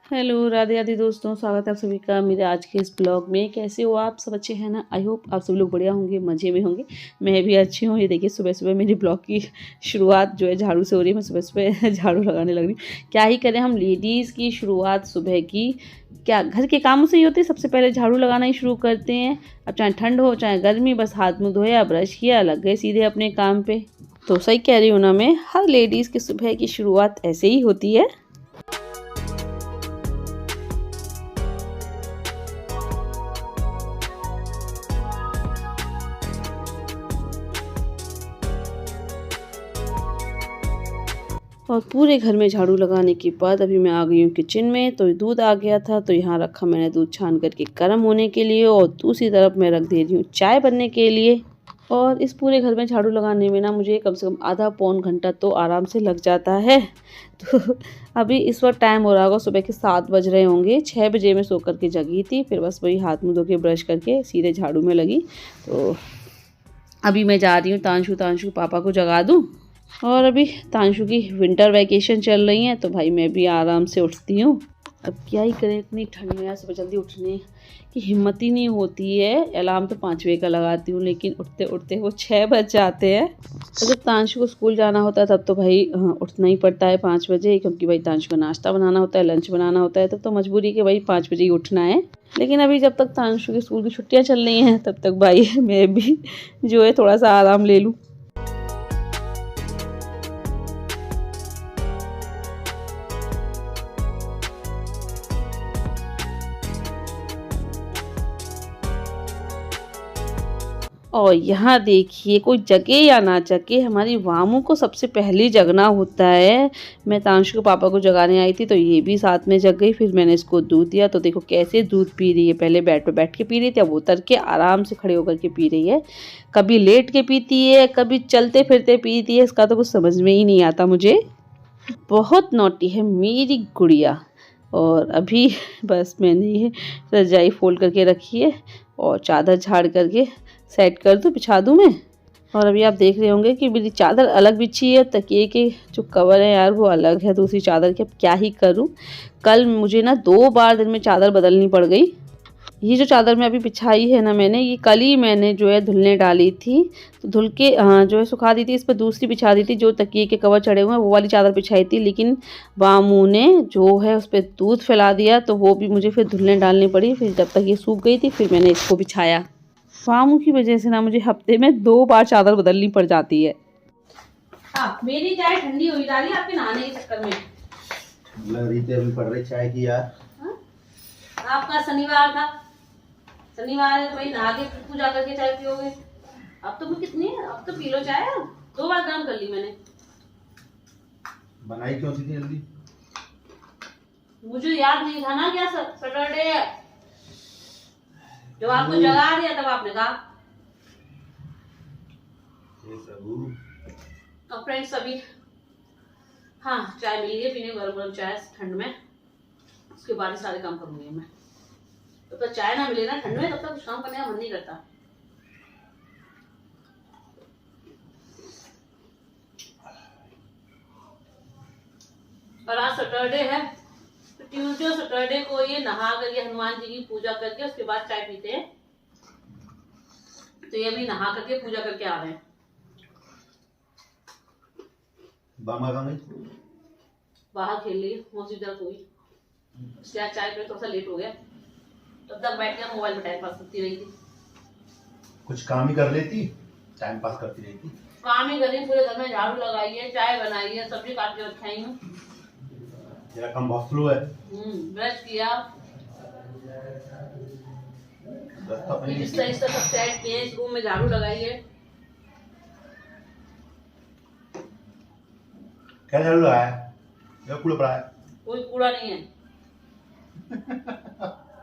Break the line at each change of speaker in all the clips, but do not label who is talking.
Hello Radhe Radhe दोस्तों, स्वागत है आप सभी का मेरे आज के इस ब्लॉग में। कैसे हो आप सब? अच्छे हैं ना? आई होप आप सब लोग बढ़िया होंगे, मज़े में होंगे। मैं भी अच्छी हूँ। ये देखिए सुबह सुबह मेरी ब्लॉग की शुरुआत जो है झाड़ू से हो रही है। मैं सुबह सुबह झाड़ू लगाने लग रही हूँ। क्या ही करें, हम लेडीज़ की शुरुआत सुबह की क्या घर के कामों से ही होती है। सबसे पहले झाड़ू लगाना ही शुरू करते हैं। अब चाहे ठंड हो चाहे गर्मी, बस हाथ मुँह धोया, ब्रश किया, लग गए सीधे अपने काम पे। तो सही कह रही हूँ ना मैं, हर लेडीज़ की सुबह की शुरुआत ऐसे ही होती है। और पूरे घर में झाड़ू लगाने के बाद अभी मैं आ गई हूँ किचन में। तो दूध आ गया था तो यहाँ रखा मैंने दूध छान करके गर्म होने के लिए, और दूसरी तरफ मैं रख दे रही हूँ चाय बनने के लिए। और इस पूरे घर में झाड़ू लगाने में ना मुझे कम से कम आधा पौन घंटा तो आराम से लग जाता है। तो अभी इस वक्त टाइम हो रहा होगा सुबह के 7 बज रहे होंगे। 6 बजे मैं सो करके जगी थी, फिर बस वही हाथ मुँह धो के ब्रश करके सीधे झाड़ू में लगी। तो अभी मैं जा रही हूँ तांशु पापा को जगा दूँ। और अभी तांशु की विंटर वैकेशन चल रही है तो भाई मैं भी आराम से उठती हूँ। अब क्या ही करें, इतनी ठंड में सुबह जल्दी उठने की हिम्मत ही नहीं होती है। अलार्म तो 5 बजे का लगाती हूँ, लेकिन उठते उठते वो 6 बज जाते हैं। तो जब तांशु को स्कूल जाना होता है तब तो भाई उठना ही पड़ता है 5 बजे, क्योंकि भाई तांशु को नाश्ता बनाना होता है, लंच बनाना होता है। तब तो मजबूरी के भाई 5 बजे ही उठना है। लेकिन अभी जब तक तांशु की स्कूल की छुट्टियाँ चल रही हैं तब तक भाई मैं भी जो है थोड़ा सा आराम ले लूँ। और यहाँ देखिए, कोई जगे या ना जगे, हमारी वामू को सबसे पहले जगना होता है। मैं तांशु के पापा को जगाने आई थी तो ये भी साथ में जग गई। फिर मैंने इसको दूध दिया तो देखो कैसे दूध पी रही है। पहले बेड पे बैठ के पी रही थी, अब उतर के आराम से खड़े होकर के पी रही है। कभी लेट के पीती है, कभी चलते फिरते पीती है। इसका तो कुछ समझ में ही नहीं आता मुझे। बहुत नॉटी है मेरी गुड़िया। और अभी बस मैंने ये रजाई फोल्ड करके रखी है और चादर झाड़ करके सेट कर दूँ, बिछा दूँ मैं। और अभी आप देख रहे होंगे कि मेरी चादर अलग बिछी है, तकिए के जो कवर है यार वो अलग है दूसरी चादर के। अब क्या ही करूँ, कल मुझे ना 2 बार दिन में चादर बदलनी पड़ गई। ये जो चादर मैं अभी बिछाई है ना मैंने, ये कल ही मैंने जो है धुलने डाली थी। तो धुल के जो है सुखा दी थी। इस पर दूसरी बिछा दी थी, जो तकिए के कवर चढ़े हुए हैं वो वाली चादर बिछाई थी। लेकिन वामू ने जो है उस पर दूध फैला दिया तो वो भी मुझे फिर धुलने डालनी पड़ी। फिर जब तक ये सूख गई थी फिर मैंने इसको बिछाया। वामू की वजह से ना मुझे हफ्ते में 2 बार चादर बदलनी पड़ जाती है। मेरी चाय ठंडी हुई डाली आपके नहाने के चक्कर में।
लग रही थी अभी पड़ रही चाय की यार।
आपका शनिवार था, शनिवार है तो भाई नहा के पूजा करके चाय पियोगे। अब तो कितनी है, अब तो पी लो चाय। 2 बार गर्म कर ली मैंने।
बनाई क्यों थी जल्दी?
मुझे याद नहीं था ना क्या सैटरडे है। जब आपको जगा दिया तब आपने कहा। अब फ्रेंड्स अभी हाँ चाय मिली है पीने, गरम गरम चाय ठंड में। उसके बाद ही सारे काम करूंगी मैं। तब तक चाय ना मिले ना ठंड में, तब तक कुछ काम करने का मन नहीं करता। और आज सैटरडे है तो ट्यूसडे और सैटरडे को ये नहा करके हनुमान जी की पूजा करके उसके बाद चाय पीते हैं। तो ये अभी नहा करके पूजा करके आ रहे हैं। बाहर खेल ली मौसी तरफ हुई, उसके बाद चाय पे थोड़ा सा लेट हो गया। तब तक बैठ के मोबाइल में टाइम पास करती रही थी।
कुछ काम ही कर लेती, टाइम पास करती रहती।
काम ही करी, पूरे घर में झाड़ू लगाई है, चाय बनाई है, सब्जी काट के रखाई हूँ।
तेरा काम बहुत स्लो है।
ब्रश किया, इस तरह सब सेट किए, इस रूम में झाड़ू लगाई है।
क्या झाड़ू लगाया है? या कूड़ा पड़ा है?
कोई कूड़ा नहीं है।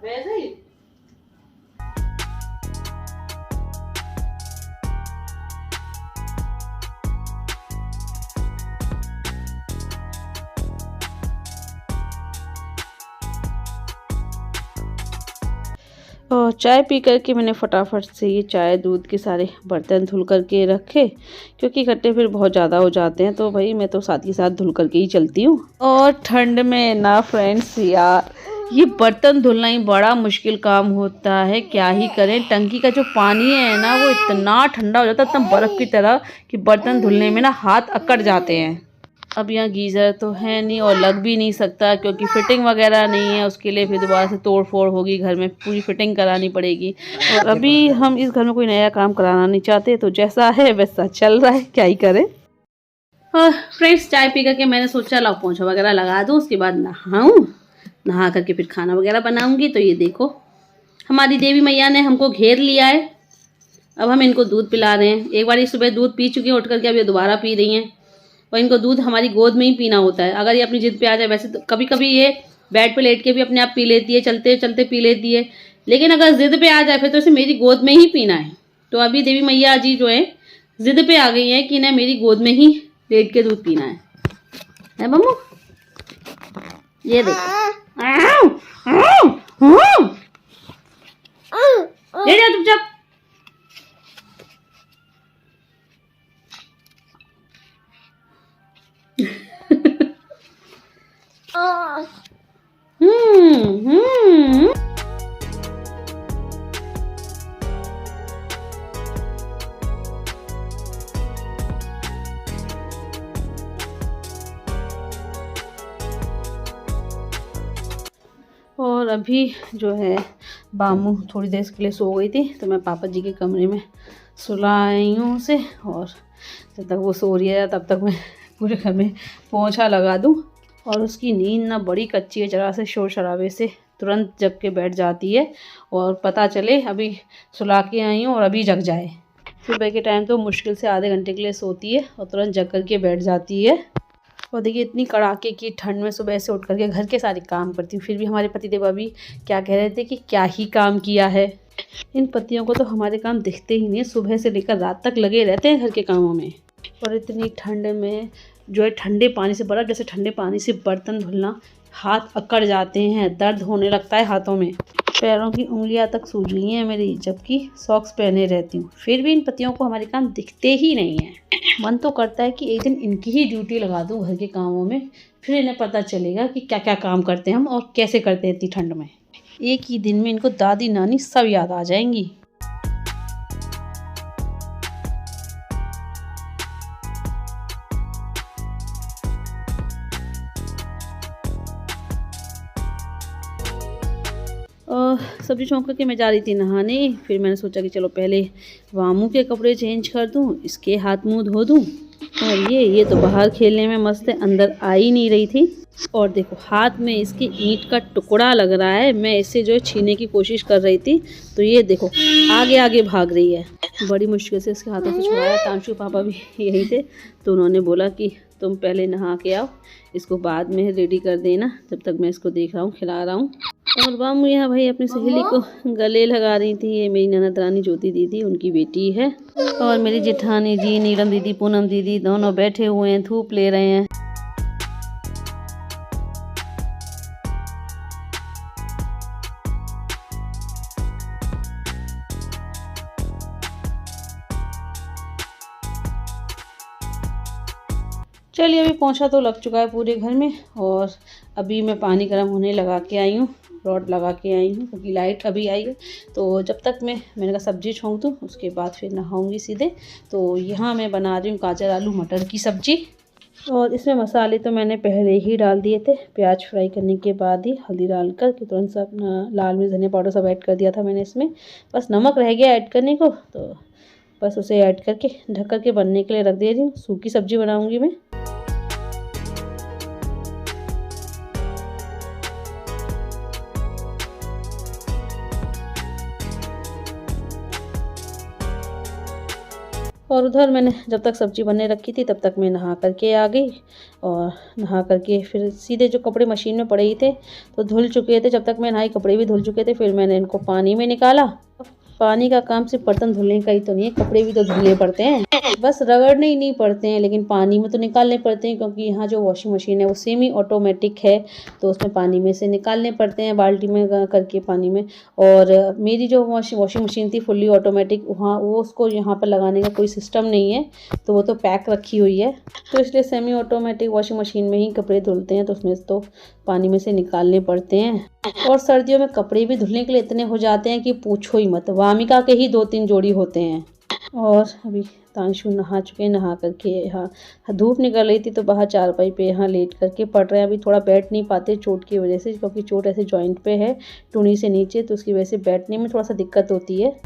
वैसे ही और चाय पी करके मैंने फटाफट से ये चाय दूध के सारे बर्तन धुल करके रखे, क्योंकि इकट्ठे फिर बहुत ज़्यादा हो जाते हैं, तो भाई मैं तो साथ ही साथ धुल करके ही चलती हूँ। और ठंड में ना फ्रेंड्स यार, ये बर्तन धुलना ही बड़ा मुश्किल काम होता है। क्या ही करें, टंकी का जो पानी है ना वो इतना ठंडा हो जाता है, इतना बर्फ़ की तरह, कि बर्तन धुलने में ना हाथ अकड़ जाते हैं। अब यहाँ गीज़र तो है नहीं और लग भी नहीं सकता, क्योंकि फिटिंग वगैरह नहीं है। उसके लिए फिर दोबारा से तोड़ फोड़ होगी, घर में पूरी फिटिंग करानी पड़ेगी। और अभी हम इस घर में कोई नया काम कराना नहीं चाहते, तो जैसा है वैसा चल रहा है, क्या ही करें। और फ्रेंड्स, चाय पी करके मैंने सोचा लाओ पोंछा वगैरह लगा दूँ, उसके बाद नहाऊँ, नहा करके फिर खाना वगैरह बनाऊँगी। तो ये देखो, हमारी देवी मैया ने हमको घेर लिया है। अब हम इनको दूध पिला रहे हैं। एक बार सुबह दूध पी चुकी हैं उठ करके, अब ये दोबारा पी रही हैं। और इनको दूध हमारी गोद में ही पीना होता है। अगर ये अपनी जिद पे आ जाए, वैसे तो कभी कभी ये बेड पे लेट के भी अपने आप पी लेती है, चलते चलते पी लेती है, लेकिन अगर जिद पे आ जाए फिर तो इसे मेरी गोद में ही पीना है। तो अभी देवी मैया जी जो है जिद पे आ गई है कि इन्हें मेरी गोद में ही लेट के दूध पीना है बम्मू? ये देखो, ले जाओ चुपचाप। और अभी जो है बामू थोड़ी देर के लिए सो गई थी, तो मैं पापा जी के कमरे में सुलाई हूँ उसे। और जब तक वो सो रही है तब तक मैं पूरे घर में पोंछा लगा दूँ। और उसकी नींद ना बड़ी कच्ची है, जरा से शोर शराबे से तुरंत जग के बैठ जाती है, और पता चले अभी सुला के आई हूँ और अभी जग जाए। सुबह के टाइम तो मुश्किल से आधे घंटे के लिए सोती है और तुरंत जग करके बैठ जाती है। और देखिए, इतनी कड़ाके की ठंड में सुबह से उठ करके घर के सारे काम करती हूँ, फिर भी हमारे पतिदेव अभी क्या कह रहे थे कि क्या ही काम किया है। इन पतियों को तो हमारे काम दिखते ही नहीं, सुबह से लेकर रात तक लगे रहते हैं घर के कामों में। और इतनी ठंड में जो है ठंडे पानी से, बर्फ़ जैसे ठंडे पानी से बर्तन धुलना, हाथ अकड़ जाते हैं, दर्द होने लगता है हाथों में, पैरों की उंगलियां तक सूज गई हैं मेरी, जबकि सॉक्स पहने रहती हूँ। फिर भी इन पतियों को हमारे काम दिखते ही नहीं हैं। मन तो करता है कि एक दिन इनकी ही ड्यूटी लगा दूँ घर के कामों में, फिर इन्हें पता चलेगा कि क्या क्या काम करते हैं हम और कैसे करते हैं इतनी ठंड में। एक ही दिन में इनको दादी नानी सब याद आ जाएंगी। और सब्जी छोंक करके मैं जा रही थी नहाने। फिर मैंने सोचा कि चलो पहले वामू के कपड़े चेंज कर दूं, इसके हाथ मुंह धो दूं। और ये तो बाहर खेलने में मस्त है, अंदर आ ही नहीं रही थी। और देखो, हाथ में इसकी ईंट का टुकड़ा लग रहा है। मैं इससे जो है छीनने की कोशिश कर रही थी, तो ये देखो आगे आगे भाग रही है। बड़ी मुश्किल से इसके हाथों से छुड़ाया। तांशु पापा भी यही थे, तो उन्होंने बोला कि तुम पहले नहा के आओ, इसको बाद में रेडी कर देना, जब तक मैं इसको देख रहा हूँ, खिला रहा हूँ। और बामू यहाँ भाई अपनी सहेली को गले लगा रही थी। ये मेरी ननद रानी ज्योति दीदी, उनकी बेटी है। और मेरी जेठानी जी, नीलम दीदी, पूनम दीदी, दोनों बैठे हुए हैं, धूप ले रहे हैं। चलिए, अभी पोंछा तो लग चुका है पूरे घर में, और अभी मैं पानी गर्म होने लगा के आई हूँ, रॉड लगा के आई हूँ, क्योंकि लाइट अभी आई है। तो जब तक मैंने कहा सब्ज़ी छोंक दूँ, उसके बाद फिर नहाऊंगी सीधे। तो यहाँ मैं बना रही हूँ गाजर आलू मटर की सब्ज़ी। और इसमें मसाले तो मैंने पहले ही डाल दिए थे, प्याज फ्राई करने के बाद ही हल्दी डाल कर के तुरंत सब लाल मिर्च धनिया पाउडर सब ऐड कर दिया था मैंने इसमें। बस नमक रह गया ऐड करने को, तो बस उसे ऐड करके ढक कर के बनने के लिए रख दे रही हूँ। सूखी सब्ज़ी बनाऊँगी मैं। और उधर मैंने जब तक सब्ज़ी बनने रखी थी तब तक मैं नहा करके आ गई। और नहा करके फिर सीधे जो कपड़े मशीन में पड़े ही थे तो धुल चुके थे, जब तक मैं नहाई कपड़े भी धुल चुके थे। फिर मैंने इनको पानी में निकाला पानी का काम सिर्फ बर्तन धुलने का ही तो नहीं है, कपड़े भी तो धुलने पड़ते हैं। बस रगड़ने ही नहीं पड़ते हैं, लेकिन पानी में तो निकालने पड़ते हैं, क्योंकि यहाँ जो वॉशिंग मशीन है वो सेमी ऑटोमेटिक है, तो उसमें पानी में से निकालने पड़ते हैं बाल्टी में करके पानी में। और मेरी जो वॉशिंग मशीन थी फुल्ली ऑटोमेटिक, वहाँ वो उसको यहाँ पर लगाने का कोई सिस्टम नहीं है, तो वो तो पैक रखी हुई है, तो इसलिए सेमी ऑटोमेटिक वॉशिंग मशीन में ही कपड़े धुलते हैं, तो उसमें तो पानी में से निकालने पड़ते हैं। और सर्दियों में कपड़े भी धुलने के लिए इतने हो जाते हैं कि पूछो ही मत, वामिका के ही 2-3 जोड़ी होते हैं। और अभी तांशु नहा चुके, नहा करके यहाँ धूप निकल रही थी तो बाहर चारपाई पे यहाँ लेट करके पढ़ रहे हैं। अभी थोड़ा बैठ नहीं पाते चोट की वजह से, क्योंकि चोट ऐसे जॉइंट पे है टूनी से नीचे, तो उसकी वजह से बैठने में थोड़ा सा दिक्कत होती है।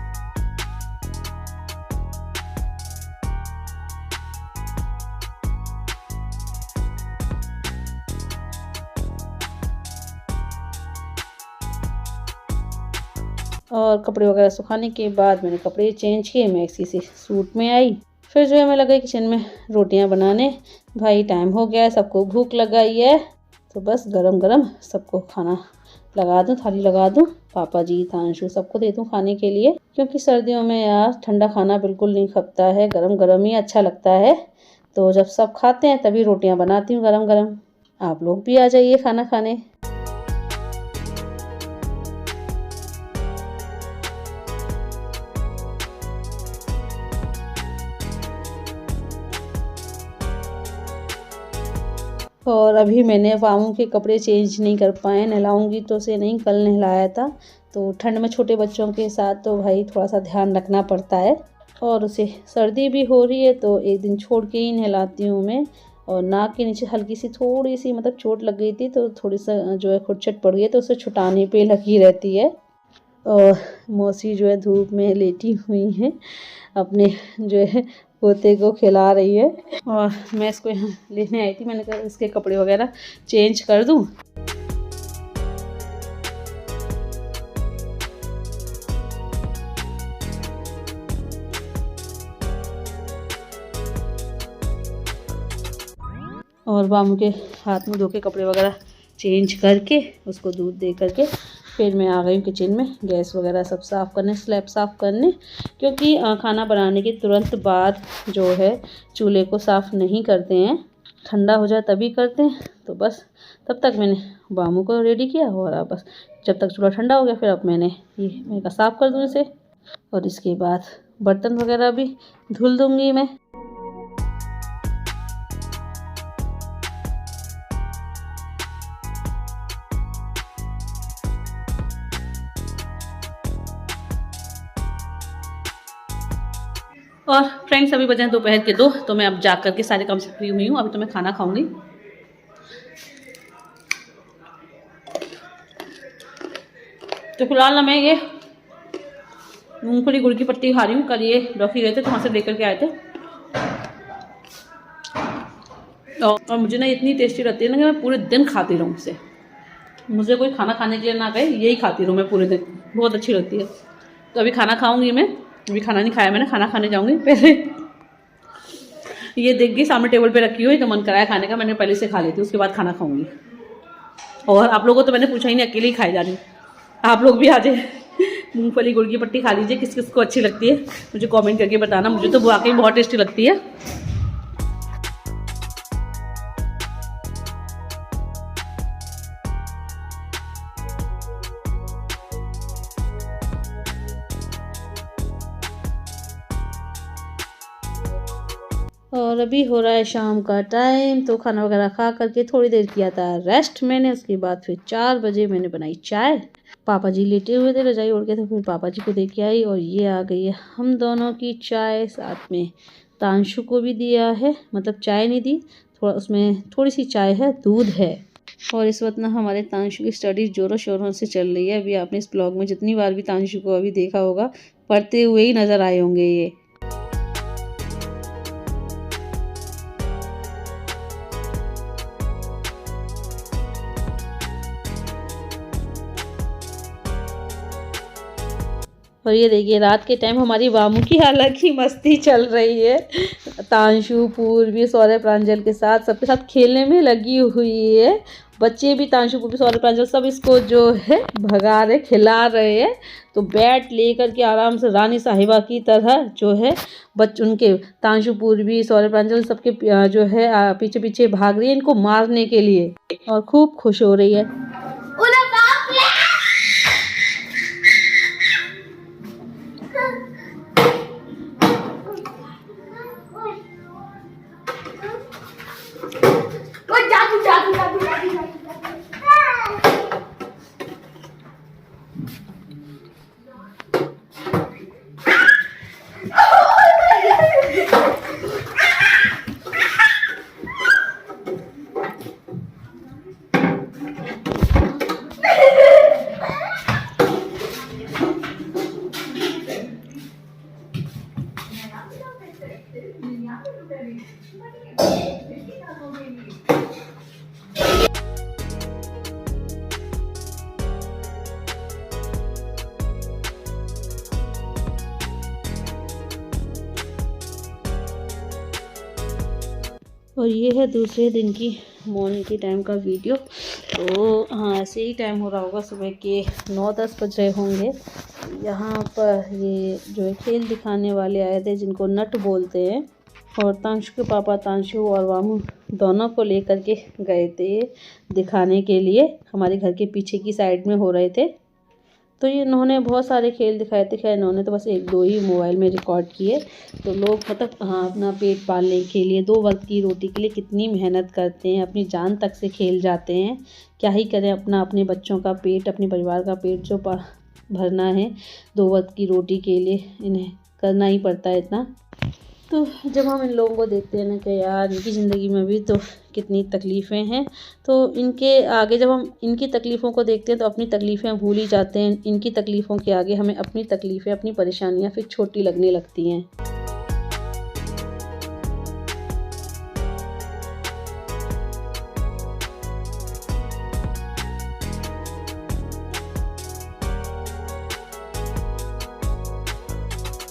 और कपड़े वगैरह सुखाने के बाद मैंने कपड़े चेंज किए, मैं इसी से सूट में आई। फिर जो है मैं लगा किचन में रोटियां बनाने। भाई टाइम हो गया है, सबको भूख लगाई है, तो बस गरम गरम सबको खाना लगा दूँ, थाली लगा दूँ। पापा जी, तांशु सबको दे दूँ खाने के लिए, क्योंकि सर्दियों में यार ठंडा खाना बिल्कुल नहीं खपता है, गरम गरम ही अच्छा लगता है। तो जब सब खाते हैं तभी रोटियाँ बनाती हूँ गरम गरम। आप लोग भी आ जाइए खाना खाने। और अभी मैंने वामू के कपड़े चेंज नहीं कर पाए, नहलाऊंगी तो उसे नहीं, कल नहलाया था, तो ठंड में छोटे बच्चों के साथ तो भाई थोड़ा सा ध्यान रखना पड़ता है। और उसे सर्दी भी हो रही है तो एक दिन छोड़ के ही नहलाती हूँ मैं। और नाक के नीचे हल्की सी थोड़ी सी मतलब चोट लग गई थी, तो थोड़ी सा जो है खुरचट पड़ गई, तो उसे छुटाने पे लगी रहती है। और मौसी जो है धूप में लेटी हुई हैं, अपने जो है पोते को खिला रही है। और मैं इसको यहाँ लेने आई थी, मैंने कहा इसके कपड़े वगैरह चेंज कर दूँ। और वामू के हाथ में धो के कपड़े वगैरह चेंज करके उसको दूध दे करके फिर मैं आ गई हूँ किचन में, गैस वगैरह सब साफ़ करने, स्लैब साफ़ करने, क्योंकि खाना बनाने के तुरंत बाद जो है चूल्हे को साफ़ नहीं करते हैं, ठंडा हो जाए तभी करते हैं। तो बस तब तक मैंने वामू को रेडी किया, और अब बस जब तक चूल्हा ठंडा हो गया फिर अब मैंने कहा साफ़ कर दूँ इसे, और इसके बाद बर्तन वगैरह भी धुल दूँगी मैं। और फ्रेंड्स अभी बजे दोपहर के 2, तो मैं अब जा कर के सारे काम से फ्री हुई हूँ। अभी तो मैं खाना खाऊंगी। तो फिलहाल ना मैं ये मूंगफली गुड़ की पट्टी खा रही हूँ। कल ये डॉक्टर गए थे तो वहाँ से लेकर के आए थे, और मुझे ना इतनी टेस्टी रहती है ना कि मैं पूरे दिन खाती रहूँ इसे। मुझे कोई खाना खाने के लिए ना कहे, यही खाती रहूँ मैं पूरे दिन, बहुत अच्छी लगती है। तो अभी खाना खाऊंगी मैं, अभी खाना नहीं खाया मैंने, खाना खाने जाऊंगी। पहले ये देख गई सामने टेबल पे रखी हुई तो मन कराया खाने का, मैंने पहले से खा ली थी, उसके बाद खाना खाऊंगी। और आप लोगों को तो मैंने पूछा ही नहीं, अकेले ही खाई जा रही हूँ। आप लोग भी आ जाए, मूंगफली गुड़ की पट्टी खा लीजिए, किस किस को अच्छी लगती है मुझे कमेंट करके बताना। मुझे तो वाकई बहुत टेस्टी लगती है। और अभी हो रहा है शाम का टाइम, तो खाना वगैरह खा करके थोड़ी देर किया था रेस्ट मैंने। उसके बाद फिर 4 बजे मैंने बनाई चाय। पापा जी लेटे हुए थे, रजाई ओढ़ के, तो फिर पापा जी को दे के आई। और ये आ गई है हम दोनों की चाय, साथ में तांशु को भी दिया है, मतलब चाय नहीं दी, थोड़ा उसमें थोड़ी सी चाय है, दूध है। और इस वक्त ना हमारे तांशु की स्टडी ज़ोरों शोरों से चल रही है। अभी आपने इस ब्लॉग में जितनी बार भी तांशु को अभी देखा होगा, पढ़ते हुए ही नज़र आए होंगे ये। और ये देखिए रात के टाइम हमारी वामू की हालांकि मस्ती चल रही है। तांशु, पूर्वी, सौरभ, प्रांजल के साथ सबके साथ खेलने में लगी हुई है। बच्चे भी, तांशु को भी, सौरभ प्रांजल सब इसको जो है भगा रहे, खिला रहे हैं। तो बैट लेकर के आराम से रानी साहिबा की तरह जो है उनके तांशु, पूर्वी, सौरभ प्रांजल सबके जो है पीछे पीछे भाग रही है इनको मारने के लिए, और खूब खुश हो रही है। और ये है दूसरे दिन की मॉर्निंग के टाइम का वीडियो। तो हाँ, ऐसे ही टाइम हो रहा होगा, सुबह के 9-10 बज रहे होंगे। यहाँ पर ये जो है खेल दिखाने वाले आए थे जिनको नट बोलते हैं, और तांशु के पापा तांशु और वामू दोनों को लेकर के गए थे दिखाने के लिए। हमारे घर के पीछे की साइड में हो रहे थे। तो ये इन्होंने बहुत सारे खेल दिखाए थे। खैर इन्होंने तो बस 1-2 ही मोबाइल में रिकॉर्ड किए। तो लोग मतलब हाँ, अपना पेट पालने के लिए, 2 वक्त की रोटी के लिए कितनी मेहनत करते हैं, अपनी जान तक से खेल जाते हैं। क्या ही करें, अपने बच्चों का पेट, अपने परिवार का पेट जो भरना है 2 वक्त की रोटी के लिए, इन्हें करना ही पड़ता है इतना। तो जब हम इन लोगों को देखते हैं ना कि यार इनकी ज़िंदगी में भी तो कितनी तकलीफ़ें हैं, तो इनके आगे जब हम इनकी तकलीफ़ों को देखते हैं तो अपनी तकलीफ़ें भूल ही जाते हैं। इनकी तकलीफ़ों के आगे हमें अपनी तकलीफ़ें, अपनी परेशानियां फिर छोटी लगने लगती हैं।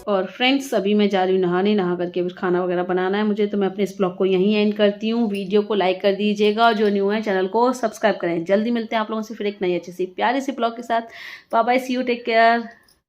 और फ्रेंड्स, अभी मैं जा रही हूँ नहाने, नहा करके फिर खाना वगैरह बनाना है मुझे। तो मैं अपने इस ब्लॉग को यहीं एंड करती हूँ। वीडियो को लाइक कर दीजिएगा, और जो न्यू है चैनल को सब्सक्राइब करें। जल्दी मिलते हैं आप लोगों से फिर एक नई अच्छी सी प्यारी सी ब्लॉग के साथ। Bye bye, see you, take care.